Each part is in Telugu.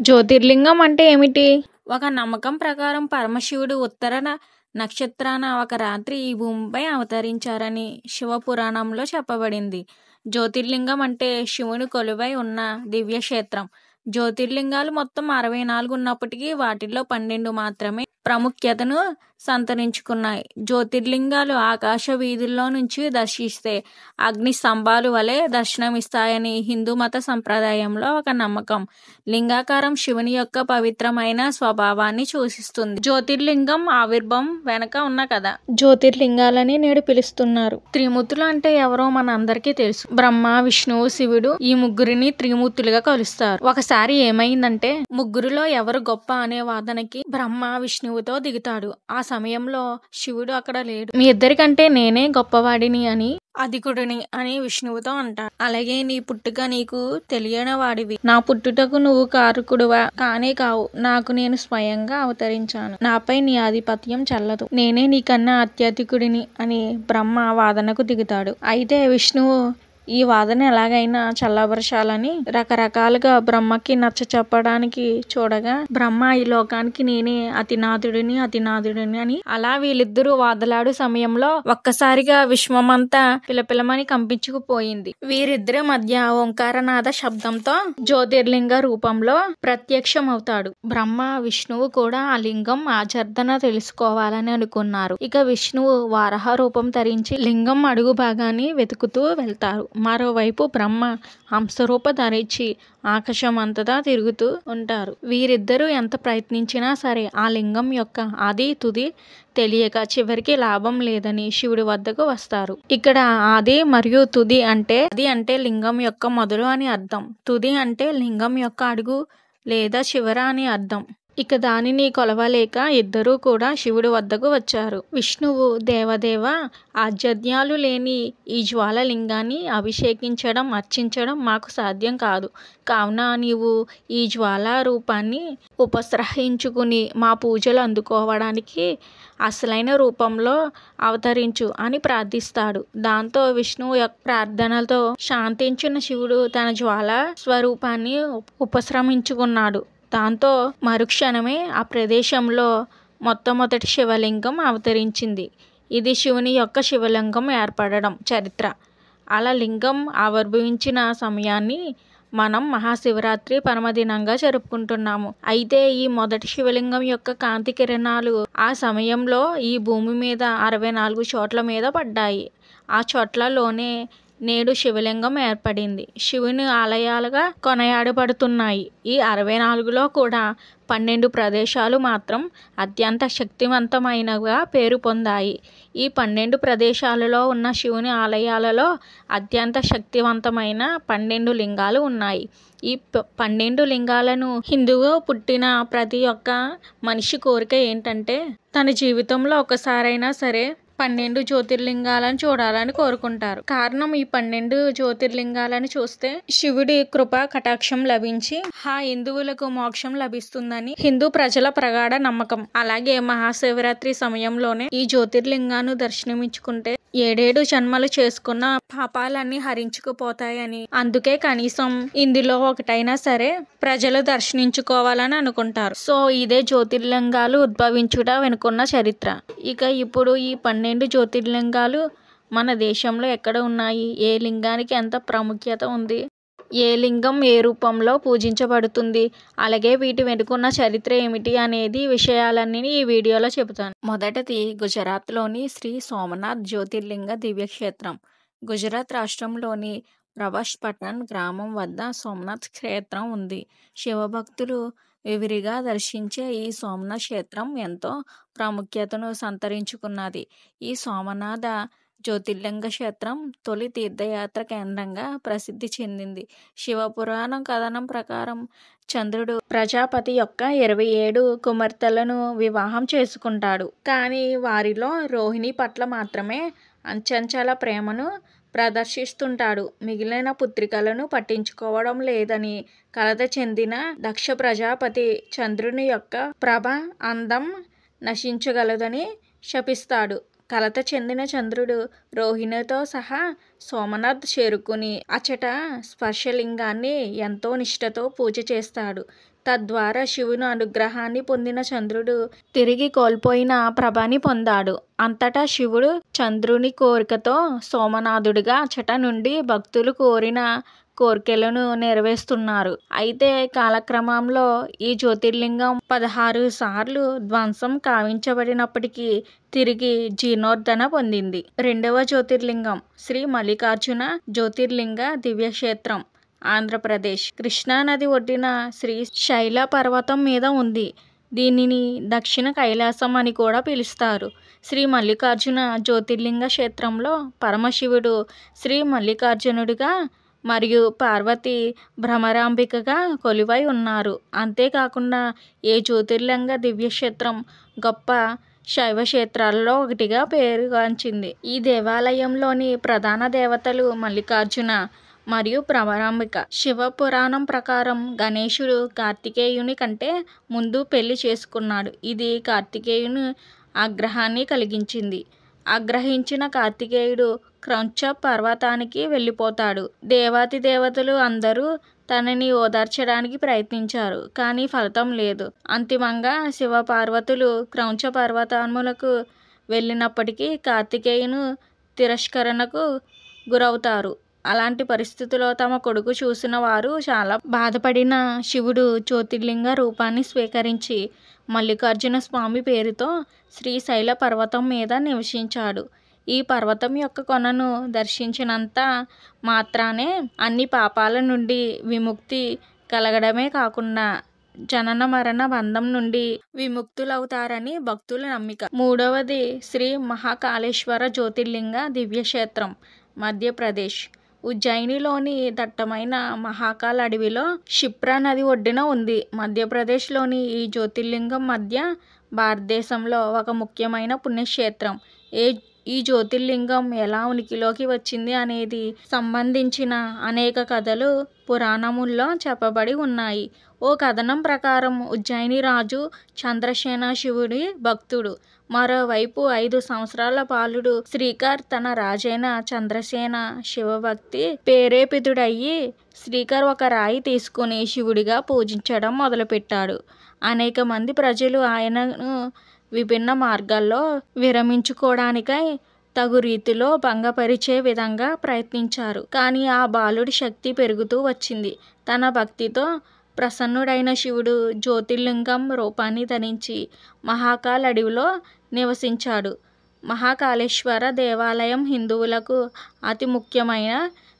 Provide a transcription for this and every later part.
జ్యోతిర్లింగం అంటే ఏమిటి? ఒక నమ్మకం ప్రకారం పరమశివుడు ఉత్తర నక్షత్రాన ఒక రాత్రి ఈ భూమిపై అవతరించారని శివపురాణంలో చెప్పబడింది. జ్యోతిర్లింగం అంటే శివుని కొలువై ఉన్న దివ్యక్షేత్రం. జ్యోతిర్లింగాలు మొత్తం 64 ఉన్నప్పటికీ వాటిల్లో 12 మాత్రమే ప్రాముఖ్యతను సంతరించుకున్నాయి. జ్యోతిర్లింగాలు ఆకాశ వీధుల్లో నుంచి దర్శిస్తే అగ్ని స్తంభాలు వలె దర్శనమిస్తాయని హిందూ మత సంప్రదాయంలో ఒక నమ్మకం. లింగాకారం శివుని యొక్క పవిత్రమైన స్వభావాన్ని సూచిస్తుంది. జ్యోతిర్లింగం ఆవిర్భావం వెనక ఉన్న కథ. జ్యోతిర్లింగాలని నేడు పిలుస్తున్నారు. త్రిమూర్తులు అంటే ఎవరో మన అందరికీ తెలుసు. బ్రహ్మ, విష్ణువు, శివుడు ఈ ముగ్గురిని త్రిమూర్తులుగా కొలుస్తారు. ఒకసారి ఏమైందంటే ముగ్గురులో ఎవరు గొప్ప అనే వాదనకి బ్రహ్మ విష్ణువుతో దిగుతాడు. ఆ సమయంలో శివుడు అక్కడ లేడు. మీ ఇద్దరికంటే నేనే గొప్పవాడిని అని, అధికుడిని అని విష్ణువుతో అంటాడు. అలాగే నీ పుట్టుక నీకు తెలియని వాడివి. నా పుట్టుటకు నువ్వు కారకుడువా కానే కావు. నాకు నేను స్వయంగా అవతరించాను. నాపై నీ ఆధిపత్యం చెల్లదు. నేనే నీకన్నా అత్యధికుడిని అని బ్రహ్మ వాదనకు దిగుతాడు. అయితే విష్ణువు ఈ వాదన ఎలాగైనా చల్లబరచాలని రకరకాలుగా బ్రహ్మకి నచ్చ చెప్పడానికి చూడగా బ్రహ్మ ఈ లోకానికి నేనే అతినాథుడిని అని అలా వీళ్ళిద్దరూ వాదలాడు సమయంలో ఒక్కసారిగా విశ్వమంతా పిలపిలమని కంపించుకుపోయింది. వీరిద్దరి మధ్య ఓంకారనాద శబ్దంతో జ్యోతిర్లింగ రూపంలో ప్రత్యక్షమవుతాడు. బ్రహ్మ, విష్ణువు కూడా ఆ లింగం ఆచర్దన తెలుసుకోవాలని అనుకున్నారు. ఇక విష్ణువు వారహ రూపం ధరించి లింగం అడుగు భాగాన్ని వెతుకుతూ వెళ్తారు. మరోవైపు బ్రహ్మ హంసరూప ధరించి ఆకాశం అంతటా తిరుగుతూ ఉంటారు. వీరిద్దరూ ఎంత ప్రయత్నించినా సరే ఆ లింగం యొక్క ఆది తుది తెలియక చివరికి లాభం లేదని శివుడి వద్దకు వస్తారు. ఇక్కడ ఆది మరియు తుది అంటే ఆది అంటే లింగం యొక్క మొదలు అని అర్థం. తుది అంటే లింగం యొక్క అడుగు లేదా చివర అని అర్థం. ఇక దానిని కొలవలేక ఇద్దరూ కూడా శివుడి వద్దకు వచ్చారు. విష్ణువు దేవదేవ, ఆద్యాలు లేని ఈ జ్వాలలింగాన్ని అభిషేకించడం, అర్చించడం మాకు సాధ్యం కాదు. కావున నీవు ఈ జ్వాలా రూపాన్ని ఉపసంహరించుకుని మా పూజలు అందుకోవడానికి అసలైన రూపంలో అవతరించు అని ప్రార్థిస్తాడు. దాంతో విష్ణువు యొక్క ప్రార్థనలతో శాంతించిన శివుడు తన జ్వాలా స్వరూపాన్ని ఉపసంహరించుకున్నాడు. దాంతో మరుక్షణమే ఆ ప్రదేశంలో మొట్టమొదటి శివలింగం అవతరించింది. ఇది శివుని యొక్క శివలింగం ఏర్పడడం చరిత్ర. అలా లింగం ఆవిర్భవించిన సమయాన్ని మనం మహాశివరాత్రి పరమదినంగా జరుపుకుంటున్నాము. అయితే ఈ మొదటి శివలింగం యొక్క కాంతి కిరణాలు ఆ సమయంలో ఈ భూమి మీద 64 చోట్ల మీద పడ్డాయి. ఆ చోట్లలోనే నేడు శివలింగం ఏర్పడింది. శివుని ఆలయాలుగా కొనియాడబడుతున్నాయి. ఈ 64లో కూడా 12 ప్రదేశాలు మాత్రం అత్యంత శక్తివంతమైనవిగా పేరు పొందాయి. ఈ 12 ప్రదేశాలలో ఉన్న శివుని ఆలయాలలో అత్యంత శక్తివంతమైన 12 లింగాలు ఉన్నాయి. ఈ 12 లింగాలను హిందువుగా పుట్టిన ప్రతి ఒక్క మనిషి కోరిక ఏంటంటే తన జీవితంలో ఒకసారైనా సరే 12 జ్యోతిర్లింగాలను చూడాలని కోరుకుంటారు. కారణం ఈ 12 జ్యోతిర్లింగాలను చూస్తే శివుడి కృప కటాక్షం లభించి ఆ హిందువులకు మోక్షం లభిస్తుందని హిందూ ప్రజల ప్రగాఢ నమ్మకం. అలాగే మహాశివరాత్రి సమయంలోనే ఈ జ్యోతిర్లింగాన్ని దర్శనమిచ్చుకుంటే 7 జన్మలు చేసుకున్న పాపాలన్నీ హరించుకుపోతాయని, అందుకే కనీసం ఇందులో ఒకటైనా సరే ప్రజలు దర్శించుకోవాలని అనుకుంటారు. సో ఇదే జ్యోతిర్లింగాలు ఉద్భవించుట వెనుకున్న చరిత్ర. ఇక ఇప్పుడు ఈ 12 జ్యోతిర్లింగాలు మన దేశంలో ఎక్కడ ఉన్నాయి, ఏ లింగానికి ఎంత ప్రాముఖ్యత ఉంది, ఏ లింగం ఏ రూపంలో పూజించబడుతుంది, అలాగే వీటి వెనుకున్న చరిత్ర ఏమిటి అనేది విషయాలన్నీ ఈ వీడియోలో చెబుతాను. మొదటిది గుజరాత్లోని శ్రీ సోమనాథ్ జ్యోతిర్లింగ దివ్యక్షేత్రం. గుజరాత్ రాష్ట్రంలోని ప్రభాస్ పట్టణ్ గ్రామం వద్ద సోమనాథ్ క్షేత్రం ఉంది. శివభక్తులు విరివిగా దర్శించే ఈ సోమనాథ్ క్షేత్రం ఎంతో ప్రాముఖ్యతను సంతరించుకున్నది. ఈ సోమనాథ జ్యోతిర్లింగ క్షేత్రం తొలి తీర్థయాత్ర కేంద్రంగా ప్రసిద్ధి చెందింది. శివపురాణం కథనం ప్రకారం చంద్రుడు ప్రజాపతి యొక్క 27 కుమార్తెలను వివాహం చేసుకుంటాడు. కానీ వారిలో రోహిణి పట్ల మాత్రమే అచంచల ప్రేమను ప్రదర్శిస్తుంటాడు. మిగిలిన పుత్రికలను పట్టించుకోవడం లేదని కలత చెందిన దక్ష ప్రజాపతి చంద్రుని యొక్క ప్రభ అందం నశించగలదని శపిస్తాడు. కలత చెందిన చంద్రుడు రోహిణితో సహా సోమనాథ్ చేరుకుని అచట స్పర్శలింగాన్ని ఎంతో నిష్ఠతో పూజ చేస్తాడు. తద్వారా శివుని అనుగ్రహాన్ని పొందిన చంద్రుడు తిరిగి కోల్పోయిన ప్రభని పొందాడు. అంతటా శివుడు చంద్రుని కోరికతో సోమనాథుడిగా అచట నుండి భక్తులు కోరిన కోర్కెలను నెరవేరుస్తున్నారు. అయితే కాలక్రమంలో ఈ జ్యోతిర్లింగం 16 సార్లు ధ్వంసం కావించబడినప్పటికీ తిరిగి జీర్ణోద్ధరణ పొందింది. రెండవ జ్యోతిర్లింగం శ్రీ మల్లికార్జున జ్యోతిర్లింగ దివ్యక్షేత్రం, ఆంధ్రప్రదేశ్. కృష్ణానది ఒడ్డిన శ్రీ శైల పర్వతం మీద ఉంది. దీనిని దక్షిణ కైలాసం అని కూడా పిలుస్తారు. శ్రీ మల్లికార్జున జ్యోతిర్లింగ క్షేత్రంలో పరమశివుడు శ్రీ మల్లికార్జునుడిగా మరియు పార్వతి భ్రమరాంబికగా కొలువై ఉన్నారు. అంతేకాకుండా ఏ జ్యోతిర్లింగ దివ్యక్షేత్రం గొప్ప శైవ క్షేత్రాలలో ఒకటిగా పేరుగాంచింది. ఈ దేవాలయంలోని ప్రధాన దేవతలు మల్లికార్జున మరియు భ్రమరాంబిక. శివ పురాణం ప్రకారం గణేశుడు కార్తికేయుని కంటే ముందు పెళ్లి చేసుకున్నాడు. ఇది కార్తికేయుని ఆగ్రహాన్ని కలిగించింది. ఆగ్రహించిన కార్తికేయుడు క్రౌంచ పర్వతానికి వెళ్ళిపోతాడు. దేవాతి దేవతలు అందరూ తనని ఓదార్చడానికి ప్రయత్నించారు, కానీ ఫలితం లేదు. అంతిమంగా శివ పార్వతులు క్రౌంచ పర్వతములకు వెళ్ళినప్పటికీ కార్తికేయును తిరస్కరణకు గురవుతారు. అలాంటి పరిస్థితిలో తమ కొడుకు చూసిన వారు చాలా బాధపడిన శివుడు జ్యోతిర్లింగ రూపాన్ని స్వీకరించి మల్లికార్జున స్వామి పేరుతో శ్రీశైల పర్వతం మీద నివసించాడు. ఈ పర్వతం యొక్క కొనను దర్శించినంత మాత్రానే అన్ని పాపాల నుండి విముక్తి కలగడమే కాకుండా జనన మరణ బంధం నుండి విముక్తులవుతారని భక్తుల నమ్మిక. మూడవది శ్రీ మహాకాళేశ్వర జ్యోతిర్లింగ దివ్యక్షేత్రం, మధ్యప్రదేశ్. ఉజ్జయినిలోని దట్టమైన మహాకాల్ అడవిలో క్షిప్రా నది ఒడ్డున ఉంది. మధ్యప్రదేశ్లోని ఈ జ్యోతిర్లింగం మధ్య భారతదేశంలో ఒక ముఖ్యమైన పుణ్యక్షేత్రం. ఈ జ్యోతిర్లింగం ఎలా ఉనికిలోకి వచ్చింది అనేది సంబంధించిన అనేక కథలు పురాణముల్లో చెప్పబడి ఉన్నాయి. ఓ కథనం ప్రకారం ఉజ్జయిని రాజు చంద్రసేన శివుడి భక్తుడు. మరోవైపు 5 సంవత్సరాల బాలుడు శ్రీకర్ తన రాజైన చంద్రసేన శివభక్తి ప్రేరేపితుడయ్యి శ్రీకర్ ఒక రాయి తీసుకుని శివుడిగా పూజించడం మొదలుపెట్టాడు. అనేక మంది ప్రజలు ఆయనను విభిన్న మార్గాల్లో విరమించుకోవడానికై తగు రీతిలో భంగపరిచే విధంగా ప్రయత్నించారు. కానీ ఆ బాలుడి శక్తి పెరుగుతూ వచ్చింది. తన భక్తితో ప్రసన్నుడైన శివుడు జ్యోతిర్లింగం రూపాన్ని ధరించి మహాకాల్ అడవిలో నివసించాడు. మహాకాళేశ్వర దేవాలయం హిందువులకు అతి ముఖ్యమైన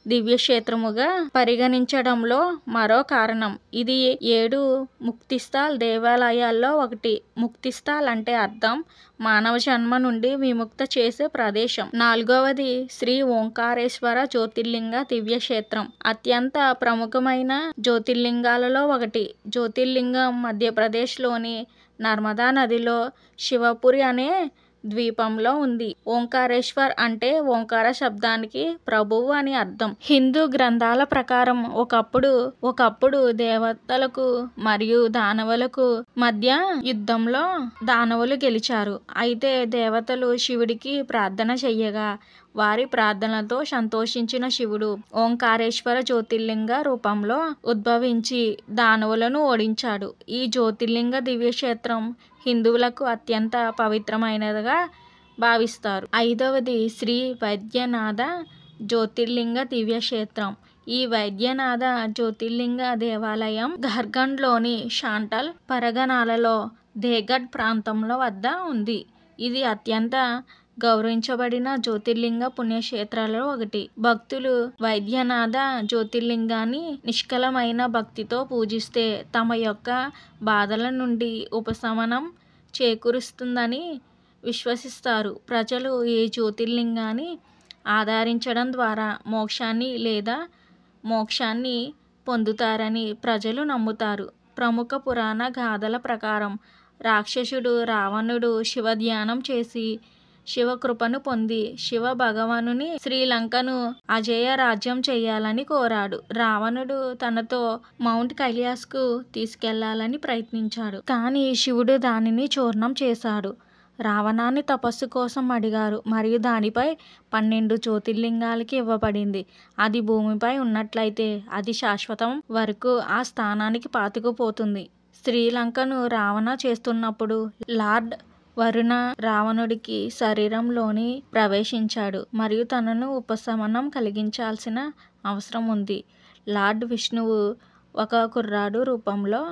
దివ్యక్షేత్రముగా పరిగణించడంలో మరో కారణం. ఇది 7 ముక్తిస్థాల్ దేవాలయాల్లో ఒకటి. ముక్తిస్థాల్ అంటే అర్థం మానవ జన్మ నుండి విముక్త చేసే ప్రదేశం. 4వది శ్రీ ఓంకారేశ్వర జ్యోతిర్లింగ దివ్యక్షేత్రం, అత్యంత ప్రముఖమైన జ్యోతిర్లింగాలలో ఒకటి. జ్యోతిర్లింగం మధ్యప్రదేశ్లోని నర్మదా నదిలో శివపురి అనే ద్వీపంలో ఉంది. ఓంకారేశ్వర్ అంటే ఓంకార శబ్దానికి ప్రభువు అని అర్థం. హిందూ గ్రంథాల ప్రకారం ఒకప్పుడు దేవతలకు మరియు దానవులకు మధ్య యుద్ధంలో దానవులు గెలిచారు. అయితే దేవతలు శివుడికి ప్రార్థన చెయ్యగా వారి ప్రార్థనలతో సంతోషించిన శివుడు ఓంకారేశ్వర జ్యోతిర్లింగ రూపంలో ఉద్భవించి దానవులను ఓడించాడు. ఈ జ్యోతిర్లింగ దివ్యక్షేత్రం హిందువులకు అత్యంత పవిత్రమైనదిగా భావిస్తారు. 5వది శ్రీ వైద్యనాథ జ్యోతిర్లింగ దివ్యక్షేత్రం. ఈ వైద్యనాథ జ్యోతిర్లింగ దేవాలయం ఝార్ఖండ్లోని శాంటల్ పరగనాలలో దేగఢ్ ప్రాంతంలో వద్ద ఉంది. ఇది అత్యంత గౌరవించబడిన జ్యోతిర్లింగ పుణ్యక్షేత్రాలలో ఒకటి. భక్తులు వైద్యనాథ జ్యోతిర్లింగాన్ని నిష్కలమైన భక్తితో పూజిస్తే తమ యొక్క బాధల నుండి ఉపశమనం చేకూరుస్తుందని విశ్వసిస్తారు. ప్రజలు ఈ జ్యోతిర్లింగాన్ని ఆరాధించడం ద్వారా మోక్షాన్ని పొందుతారని ప్రజలు నమ్ముతారు. ప్రముఖ పురాణ గాథల ప్రకారం రాక్షసుడు రావణుడు శివధ్యానం చేసి శివకృపను పొంది శివ భగవానుని శ్రీలంకను అజేయ రాజ్యం చేయాలని కోరాడు. రావణుడు తనతో మౌంట్ కైలాస్కు తీసుకెళ్లాలని ప్రయత్నించాడు, కానీ శివుడు దానిని చూర్ణం చేశాడు. రావణాన్ని తపస్సు కోసం అడిగారు మరియు దానిపై 12 జ్యోతిర్లింగాలకి ఇవ్వబడింది. అది భూమిపై ఉన్నట్లయితే అది శాశ్వతం వరకు ఆ స్థానానికి పాతుకుపోతుంది. శ్రీలంకను రావణ చేస్తున్నప్పుడు లార్డ్ వరుణ రావణుడికి శరీరంలోని ప్రవేశించాడు మరియు తనను ఉపశమనం కలిగించాల్సిన అవసరం ఉంది. లార్డ్ విష్ణువు ఒక కుర్రాడు రూపంలో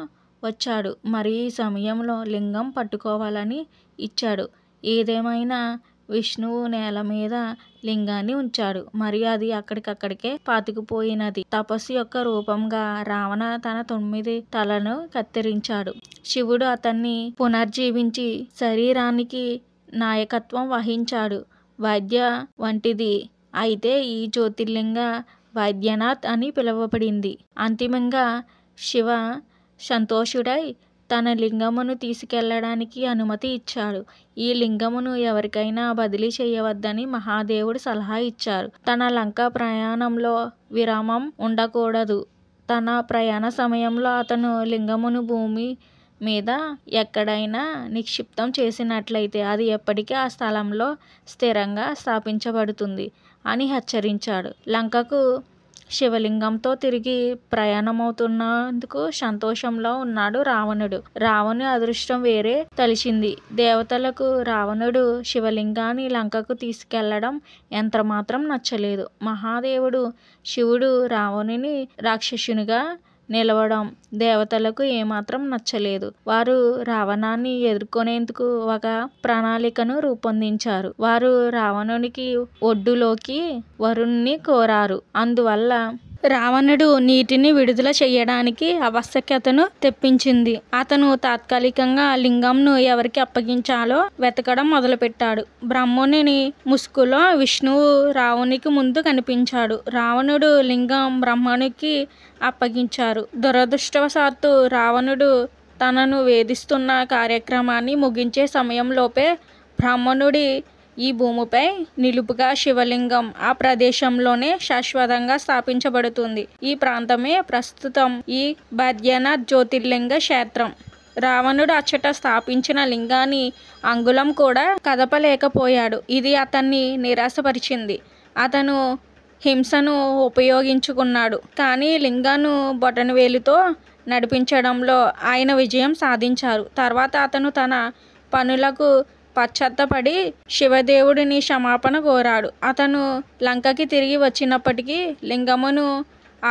వచ్చాడు మరియు ఈ సమయంలో లింగం పట్టుకోవాలని ఇచ్చాడు. ఏదేమైనా విష్ణువు నేల మీద లింగాన్ని ఉంచాడు మరియు అది అక్కడికక్కడికే పాతుకుపోయినది. తపస్సు యొక్క రూపంగా రావణ తన 9 తలను కత్తిరించాడు. శివుడు అతన్ని పునర్జీవించి శరీరానికి నాయకత్వం వహించాడు. వైద్య వంటిది అయితే ఈ జ్యోతిర్లింగ వైద్యనాథ్ అని పిలువబడింది. అంతిమంగా శివ సంతోషుడై తన లింగమును తీసుకెళ్లడానికి అనుమతి ఇచ్చాడు. ఈ లింగమును ఎవరికైనా బదిలీ చేయవద్దని మహాదేవుడు సలహా ఇచ్చారు. తన లంక ప్రయాణంలో విరామం ఉండకూడదు. తన ప్రయాణ సమయంలో అతను లింగమును భూమి మీద ఎక్కడైనా నిక్షిప్తం చేసినట్లయితే అది ఎప్పటికీ ఆ స్థలంలో స్థిరంగా స్థాపించబడుతుంది అని హెచ్చరించాడు. లంకకు శివలింగంతో తిరిగి ప్రయాణమవుతున్నందుకు సంతోషంలో ఉన్నాడు రావణుడు. రావణుని అదృష్టం వేరే తలిచింది. దేవతలకు రావణుడు శివలింగాన్ని లంకకు తీసుకెళ్లడం ఎంతమాత్రం నచ్చలేదు. మహాదేవుడు శివుడు రావణుని రాక్షసునిగా నిలవడం దేవతలకు ఏమాత్రం నచ్చలేదు. వారు రావణాన్ని ఎదుర్కొనేందుకు ఒక ప్రణాళికను రూపొందించారు. వారు రావణునికి ఒడ్డులోకి వరుణ్ణి కోరారు. అందువల్ల రావణుడు నీటిని విడుదల చేయడానికి ఆవశ్యకతను తెప్పించింది. అతను తాత్కాలికంగా లింగంను ఎవరికి అప్పగించాలో వెతకడం మొదలుపెట్టాడు. బ్రహ్మణుని ముసుగులో విష్ణువు రావణునికి ముందు కనిపించాడు. రావణుడు లింగం బ్రహ్మణునికి అప్పగించారు. దురదృష్టవశాత్తు రావణుడు తనను వేధిస్తున్న కార్యక్రమాన్ని ముగించే సమయంలోపే బ్రాహ్మణుడి ఈ భూమిపై నిలుపుగా శివలింగం ఆ ప్రదేశంలోనే శాశ్వతంగా స్థాపించబడుతుంది. ఈ ప్రాంతమే ప్రస్తుతం ఈ బద్రీనాథ్ జ్యోతిర్లింగ క్షేత్రం. రావణుడు అచ్చట స్థాపించిన లింగాన్ని అంగుళం కూడా కదపలేకపోయాడు. ఇది అతన్ని నిరాశపరిచింది. అతను హింసను ఉపయోగించుకున్నాడు, కానీ లింగాను బొటనవేలుతో నడిపించడంలో ఆయన విజయం సాధించారు. తర్వాత అతను తన పనులకు పశ్చాత్తపడి శివదేవుడిని క్షమాపణ కోరాడు. అతను లంకకి తిరిగి వచ్చినప్పటికీ లింగమును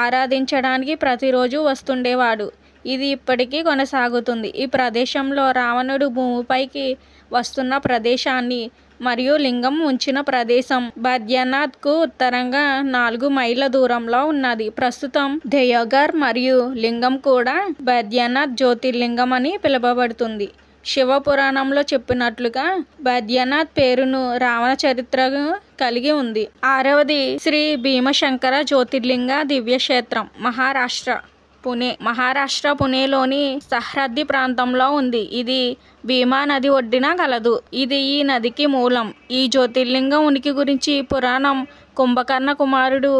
ఆరాధించడానికి ప్రతిరోజు వస్తుండేవాడు. ఇది ఇప్పటికీ కొనసాగుతుంది. ఈ ప్రదేశంలో రావణుడు భూమిపైకి వస్తున్న ప్రదేశాన్ని మరియు లింగం ఉంచిన ప్రదేశం బద్రీనాథ్కు ఉత్తరంగా 4 మైళ్ళ దూరంలో ఉన్నది. ప్రస్తుతం దేయోఘర్ మరియు లింగం కూడా బద్రీనాథ్ జ్యోతిర్లింగం అని పిలువబడుతుంది. శివపురాణంలో చెప్పినట్లుగా బద్రీనాథ్ పేరును రావణ చరిత్రను కలిగి ఉంది. 6వది శ్రీ భీమశంకర జ్యోతిర్లింగ దివ్యక్షేత్రం, మహారాష్ట్ర, పుణే. మహారాష్ట్ర పుణేలోని సహ్రద్ది ప్రాంతంలో ఉంది. ఇది భీమా నది ఒడ్డున కలదు. ఇది ఈ నదికి మూలం. ఈ జ్యోతిర్లింగం ఉనికి గురించి పురాణం కుంభకర్ణ కుమారుడు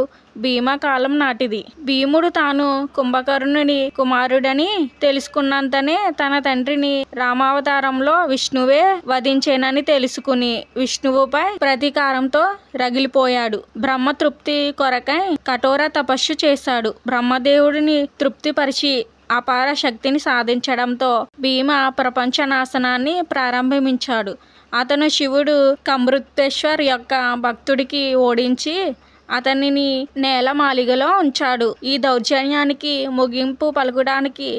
భీమ కాలం నాటిది. భీముడు తాను కుంభకర్ణుని కుమారుడని తెలుసుకున్నంతనే తన తండ్రిని రామావతారంలో విష్ణువే వధించేనని తెలుసుకుని విష్ణువుపై ప్రతీకారంతో రగిలిపోయాడు. బ్రహ్మ తృప్తి కొరకై కఠోర తపస్సు చేశాడు. బ్రహ్మదేవుడిని తృప్తిపరిచి అపార శక్తిని సాధించడంతో భీమ ప్రపంచ నాశనాన్ని ప్రారంభించాడు. అతను శివుడు కమృతేశ్వర్ యొక్క భక్తుడికి ఓడించి అతనిని నేలమాలిగలో ఉంచాడు. ఈ దౌర్జన్యానికి ముగింపు పలకడానికి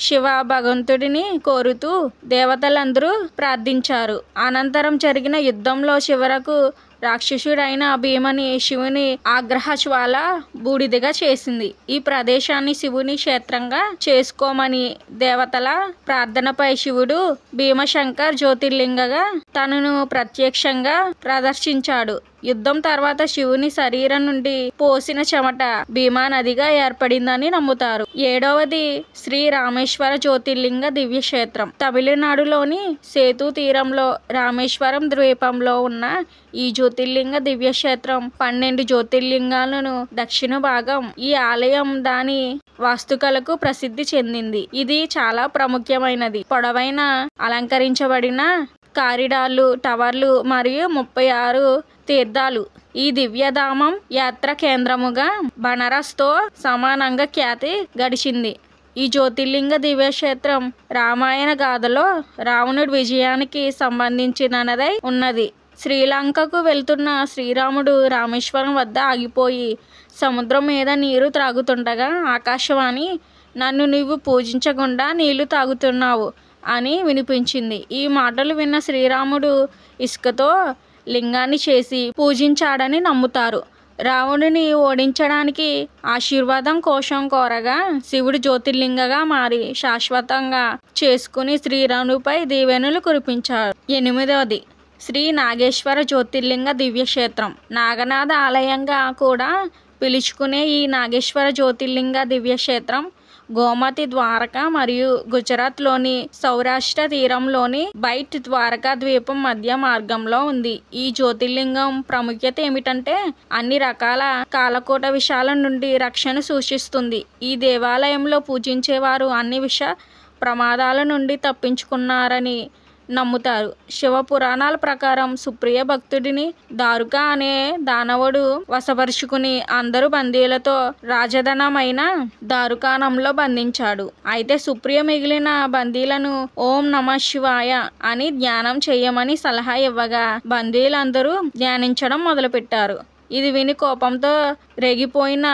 శివ భగవంతుడిని కోరుతూ దేవతలందరూ ప్రార్థించారు. అనంతరం జరిగిన యుద్ధంలో చివరకు రాక్షసుడైన భీమని శివుని ఆగ్రహజ్వాల బూడిదగా చేసింది. ఈ ప్రదేశాన్ని శివుని క్షేత్రంగా చేసుకోమని దేవతల ప్రార్థనపై శివుడు భీమశంకర్ జ్యోతిర్లింగగా తనను ప్రత్యక్షంగా ప్రదర్శించాడు. యుద్ధం తర్వాత శివుని శరీరం నుండి పోసిన చెమట భీమా నదిగా ఏర్పడిందని నమ్ముతారు. 7వది శ్రీ రామేశ్వర జ్యోతిర్లింగ దివ్యక్షేత్రం, తమిళనాడులోని సేతు తీరంలో రామేశ్వరం ద్వీపంలో ఉన్న ఈ జ్యోతిర్లింగ దివ్యక్షేత్రం 12 జ్యోతిర్లింగాలను దక్షిణ భాగం. ఈ ఆలయం దాని వాస్తుకలకు ప్రసిద్ధి చెందింది. ఇది చాలా ప్రాముఖ్యమైనది. పొడవైన అలంకరించబడిన కారిడార్లు, టవర్లు మరియు 36 తీర్థాలు ఈ దివ్యధామం యాత్ర కేంద్రముగా బనారస్తో సమానంగా ఖ్యాతి గడిచింది. ఈ జ్యోతిర్లింగ దివ్యక్షేత్రం రామాయణ గాథలో రావణుడి విజయానికి సంబంధించినదై ఉన్నది. శ్రీలంకకు వెళ్తున్న శ్రీరాముడు రామేశ్వరం వద్ద ఆగిపోయి సముద్రం మీద నీరు త్రాగుతుండగా ఆకాశవాణి, నన్ను నీవు పూజించకుండా నీళ్లు తాగుతున్నావు అని వినిపించింది. ఈ మాటలు విన్న శ్రీరాముడు ఇసుకతో లింగాన్ని చేసి పూజించాడని నమ్ముతారు. రావణుని ఓడించడానికి ఆశీర్వాదం కోసం కోరగా శివుడు జ్యోతిర్లింగగా మారి శాశ్వతంగా చేసుకుని శ్రీరాముడిపై దీవెనలు కురిపించాడు. 8వది శ్రీ నాగేశ్వర జ్యోతిర్లింగ దివ్యక్షేత్రం. నాగనాథ ఆలయంగా కూడా పిలుచుకునే ఈ నాగేశ్వర జ్యోతిర్లింగ దివ్యక్షేత్రం గోమతి ద్వారకా మరియు గుజరాత్లోని సౌరాష్ట్ర తీరంలోని బైట్ ద్వారకా ద్వీపం మధ్య మార్గంలో ఉంది. ఈ జ్యోతిర్లింగం ప్రాముఖ్యత ఏమిటంటే అన్ని రకాల కాలకోట విషాల నుండి రక్షణ సూచిస్తుంది. ఈ దేవాలయంలో పూజించేవారు అన్ని విష ప్రమాదాల నుండి తప్పించుకున్నారని నమ్ముతారు. శివ పురాణాల ప్రకారం సుప్రియ భక్తుడిని దారుక అనే దానవుడు వశపరుచుకుని అందరు బందీలతో రాజధానమైన దారుకానంలో బంధించాడు. అయితే సుప్రియ మిగిలిన బందీలను ఓం నమ శివాయ అని ధ్యానం చేయమని సలహా ఇవ్వగా బందీలందరూ ధ్యానించడం మొదలుపెట్టారు. ఇది విని కోపంతో రేగిపోయిన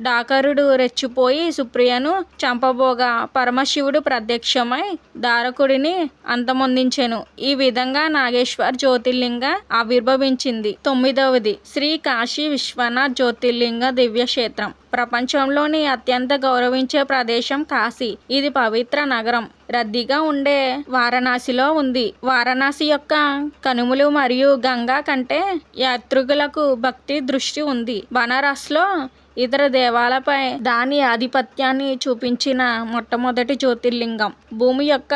డాకరుడు రెచ్చిపోయి సుప్రియను చంపబోగా పరమశివుడు ప్రత్యక్షమై దారకుడిని అంతమొందించెను. ఈ విధంగా నాగేశ్వర్ జ్యోతిర్లింగ ఆవిర్భవించింది. 9వది శ్రీ కాశీ విశ్వనాథ్ జ్యోతిర్లింగ దివ్యక్షేత్రం. ప్రపంచంలోని అత్యంత గౌరవించే ప్రదేశం కాశీ. ఇది పవిత్ర నగరం రద్దీగా ఉండే వారణాసిలో ఉంది. వారణాసి యొక్క కనుమలు మరియు గంగా కంటే యాత్రికులకు భక్తి దృష్టి ఉంది. బనారస్లో ఇతర దేవాలపై దాని ఆధిపత్యాన్ని చూపించిన మొట్టమొదటి జ్యోతిర్లింగం. భూమి యొక్క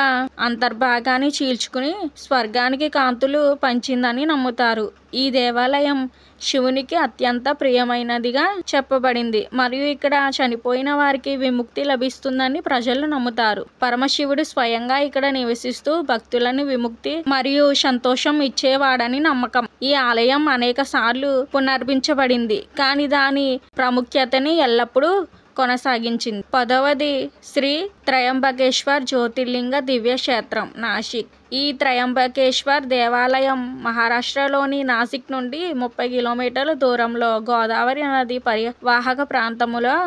అంతర్భాగాన్ని చీల్చుకుని స్వర్గానికి కాంతులు పంచిందని నమ్ముతారు. ఈ దేవాలయం శివునికి అత్యంత ప్రియమైనదిగా చెప్పబడింది మరియు ఇక్కడ చనిపోయిన వారికి విముక్తి లభిస్తుందని ప్రజలు నమ్ముతారు. పరమశివుడు స్వయంగా ఇక్కడ నివసిస్తూ భక్తులను విముక్తి మరియు సంతోషం ఇచ్చేవాడని నమ్మకం. ఈ ఆలయం అనేక సార్లు పునర్మించబడింది కానీ దాని ప్రాముఖ్యతని ఎల్లప్పుడూ కొనసాగించింది. 10వది శ్రీ త్రయంబకేశ్వర్ జ్యోతిర్లింగ దివ్యక్షేత్రం నాసిక్. ఈ త్రయంబకేశ్వర్ దేవాలయం మహారాష్ట్రలోని నాసిక్ నుండి 30 కిలోమీటర్ల దూరంలో గోదావరి నది పరివాహక ప్రాంతంలో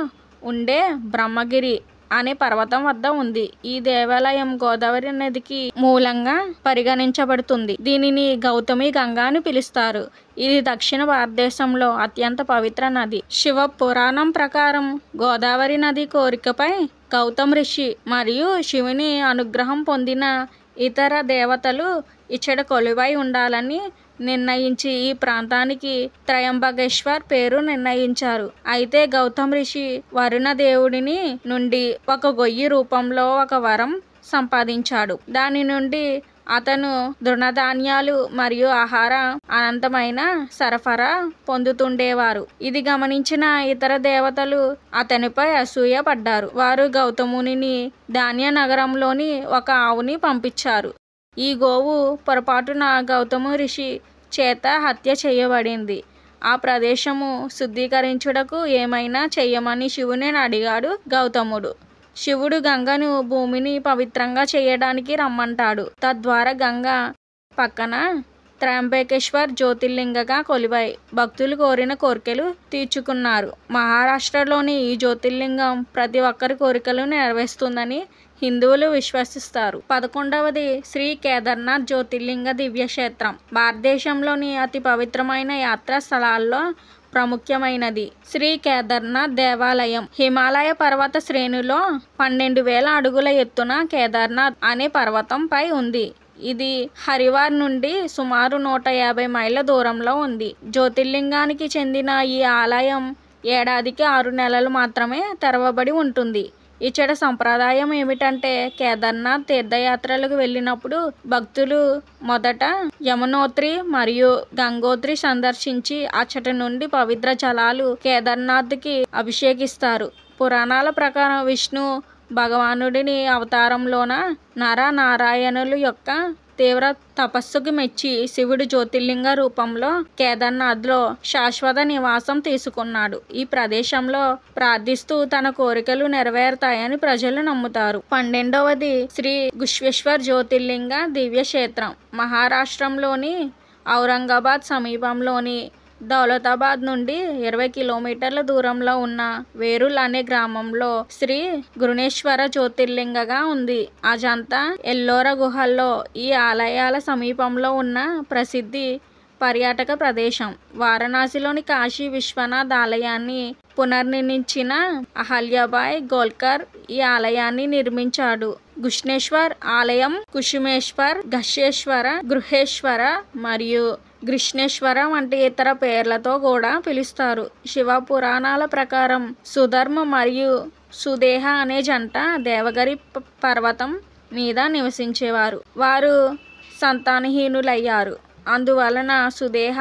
ఉండే బ్రహ్మగిరి అనే పర్వతం వద్ద ఉంది. ఈ దేవాలయం గోదావరి నదికి మూలంగా పరిగణించబడుతుంది. దీనిని గౌతమి గంగా అని పిలుస్తారు. ఇది దక్షిణ భారతదేశంలో అత్యంత పవిత్ర నది. శివ పురాణం ప్రకారం గోదావరి నది కోరికపై గౌతమ్ ఋషి మరియు శివుని అనుగ్రహం పొందిన ఇతర దేవతలు ఇచ్చట కొలువై ఉండాలని నిర్ణయించి ఈ ప్రాంతానికి త్రయంబకేశ్వర్ పేరు నిర్ణయించారు. అయితే గౌతమ్ ఋషి వరుణ దేవుడిని నుండి ఒక గొయ్యి రూపంలో ఒక వరం సంపాదించాడు. దాని నుండి అతను తృణధాన్యాలు మరియు ఆహార అనంతమైన సరఫరా పొందుతుండేవారు. ఇది గమనించిన ఇతర దేవతలు అతనిపై అసూయ పడ్డారు. వారు గౌతమునిని ధాన్య నగరంలోని ఒక ఆవుని పంపించారు. ఈ గోవు పొరపాటున గౌతమ ఋషి చేత హత్య చేయబడింది. ఆ ప్రదేశము శుద్ధీకరించుటకు ఏమైనా చెయ్యమని శివుని అడిగాడు గౌతముడు. శివుడు గంగను భూమిని పవిత్రంగా చేయడానికి రమ్మంటాడు. తద్వారా గంగ పక్కన త్రయంబకేశ్వర్ జ్యోతిర్లింగగా కొలువై భక్తులు కోరిన కోరికలు తీర్చుకున్నారు. మహారాష్ట్రలోని ఈ జ్యోతిర్లింగం ప్రతి ఒక్కరి కోరికలు నెరవేరుస్తుందని హిందువులు విశ్వసిస్తారు. 11వది శ్రీ కేదార్నాథ్ జ్యోతిర్లింగ దివ్యక్షేత్రం. భారతదేశంలోని అతి పవిత్రమైన యాత్రా స్థలాల్లో ప్రాముఖ్యమైనది శ్రీ కేదార్నాథ్ దేవాలయం. హిమాలయ పర్వత శ్రేణిలో 12,000 అడుగుల ఎత్తున కేదార్నాథ్ అనే పర్వతం పై ఉంది. ఇది హరివార్ నుండి సుమారు 150 మైళ్ళ దూరంలో ఉంది. జ్యోతిర్లింగానికి చెందిన ఈ ఆలయం ఏడాదికి 6 నెలలు మాత్రమే తెరవబడి ఉంటుంది. ఇచ్చట సంప్రదాయం ఏమిటంటే కేదార్నాథ్ తీర్థయాత్రలకు వెళ్ళినప్పుడు భక్తులు మొదట యమునోత్రి మరియు గంగోత్రి సందర్శించి అచ్చటి నుండి పవిత్ర జలాలు కేదార్నాథ్కి అభిషేకిస్తారు. పురాణాల ప్రకారం విష్ణు భగవానుడిని అవతారంలోన నర నారాయణుల యొక్క తీవ్ర తపస్సుకు మెచ్చి శివుడు జ్యోతిర్లింగ రూపంలో కేదార్నాథ్లో శాశ్వత నివాసం తీసుకున్నాడు. ఈ ప్రదేశంలో ప్రార్థిస్తూ తన కోరికలు నెరవేరుతాయని ప్రజలు నమ్ముతారు. 12వది శ్రీ గుష్వేశ్వర్ జ్యోతిర్లింగ దివ్య క్షేత్రం. మహారాష్ట్రంలోని ఔరంగాబాద్ సమీపంలోని దౌలతాబాద్ నుండి 20 కిలోమీటర్ల దూరంలో ఉన్న వేరుల్ అనే గ్రామంలో శ్రీ గురునేశ్వర జ్యోతిర్లింగగా ఉంది. అజంతా ఎల్లోరా గుహల్లో ఈ ఆలయాల సమీపంలో ఉన్న ప్రసిద్ధి పర్యాటక ప్రదేశం. వారణాసిలోని కాశీ విశ్వనాథ్ ఆలయాన్ని పునర్నిర్మించిన అహల్యాబాయ్ గోల్కర్ ఈ ఆలయాన్ని నిర్మించాడు. గుష్ణేశ్వర్ ఆలయం కుసుమేశ్వర్, గశేశ్వర, గృహేశ్వర మరియు కృష్ణేశ్వర వంటి ఇతర పేర్లతో కూడా పిలుస్తారు. శివ పురాణాల ప్రకారం సుధర్మ మరియు సుదేహ అనే జంట దేవగిరి పర్వతం మీద నివసించేవారు. వారు సంతానహీనులయ్యారు. అందువలన సుదేహ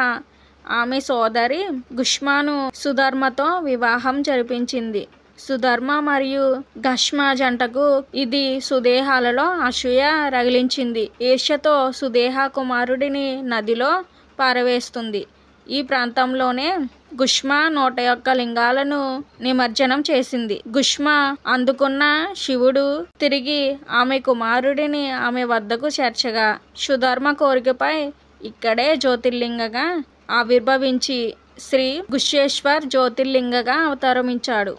ఆమె సోదరి గుష్మాను సుధర్మతో వివాహం జరిపించింది. సుధర్మ మరియు గష్మ జంటకు ఇది సుదేహాలలో అసూయ రగిలించింది. ఈర్ష్యతో సుదేహ కుమారుడిని నదిలో పారవేస్తుంది. ఈ ప్రాంతంలోనే గుష్మ 101 లింగాలను నిమజ్జనం చేసింది. గుష్మ అందుకున్న శివుడు తిరిగి ఆమె కుమారుడిని ఆమె వద్దకు చేర్చగా సుధర్మ కోరికపై ఇక్కడే జ్యోతిర్లింగగా ఆవిర్భవించి శ్రీ గుష్వేశ్వర్ జ్యోతిర్లింగగా అవతరించాడు.